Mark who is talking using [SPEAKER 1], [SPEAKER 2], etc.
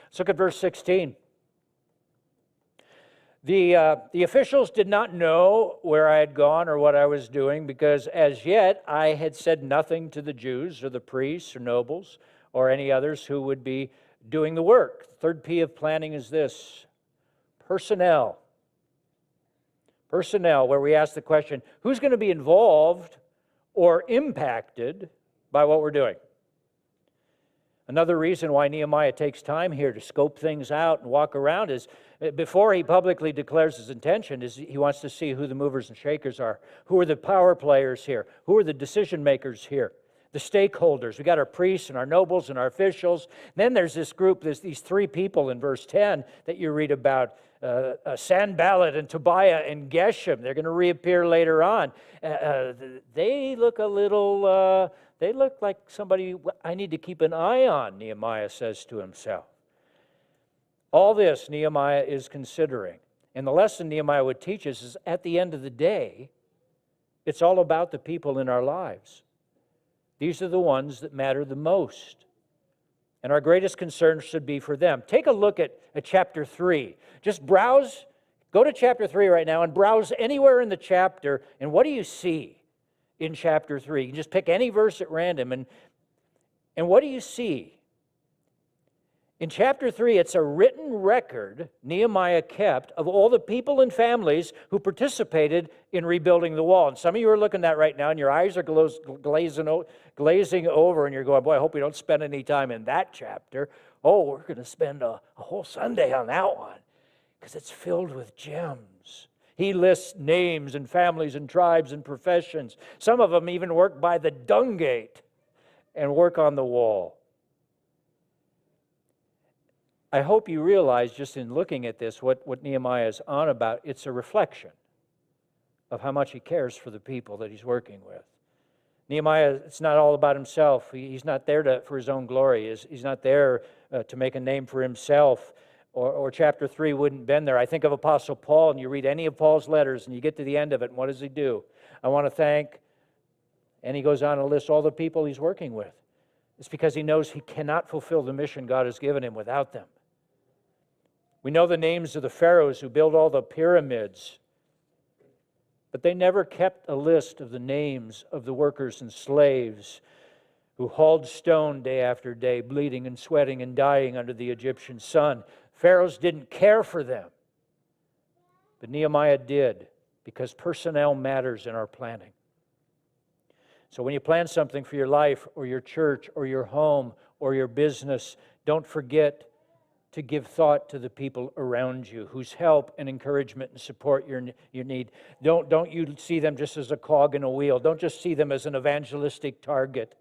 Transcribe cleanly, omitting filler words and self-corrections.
[SPEAKER 1] Let's look at verse 16. The officials did not know where I had gone or what I was doing, because as yet I had said nothing to the Jews or the priests or nobles or any others who would be doing the work. The third P of planning is this: personnel. Personnel, where we ask the question, who's going to be involved or impacted by what we're doing? Another reason why Nehemiah takes time here to scope things out and walk around is, before he publicly declares his intention, is he wants to see who the movers and shakers are. Who are the power players here? Who are the decision makers here? The stakeholders. We got our priests and our nobles and our officials. And then there's this group, there's these three people in verse 10 that you read about, Sanballat and Tobiah and Geshem. They're going to reappear later on. They look a little... They look like somebody I need to keep an eye on, Nehemiah says to himself. All this Nehemiah is considering. And the lesson Nehemiah would teach us is, at the end of the day, it's all about the people in our lives. These are the ones that matter the most. And our greatest concern should be for them. Take a look at chapter 3. Just browse, go to chapter 3 right now and browse anywhere in the chapter, and what do you see? In chapter 3. You can just pick any verse at random, and what do you see? In chapter 3, it's a written record Nehemiah kept of all the people and families who participated in rebuilding the wall. And some of you are looking at that right now, and your eyes are glazing over, and you're going, boy, I hope we don't spend any time in that chapter. Oh, we're going to spend a whole Sunday on that one, because it's filled with gems. He lists names and families and tribes and professions. Some of them even work by the dung gate and work on the wall. I hope you realize, just in looking at this, what Nehemiah is on about. It's a reflection of how much he cares for the people that he's working with. Nehemiah, it's not all about himself. He's not there for his own glory. He's not there to make a name for himself. Or chapter 3 wouldn't been there. I think of Apostle Paul, and you read any of Paul's letters, and you get to the end of it, and what does he do? I want to thank, and he goes on to list all the people he's working with. It's because he knows he cannot fulfill the mission God has given him without them. We know the names of the pharaohs who built all the pyramids, but they never kept a list of the names of the workers and slaves who hauled stone day after day, bleeding and sweating and dying under the Egyptian sun. Pharaohs didn't care for them, but Nehemiah did, because personnel matters in our planning. So when you plan something for your life or your church or your home or your business, don't forget to give thought to the people around you whose help and encouragement and support you need. Don't you see them just as a cog in a wheel. Don't just see them as an evangelistic target.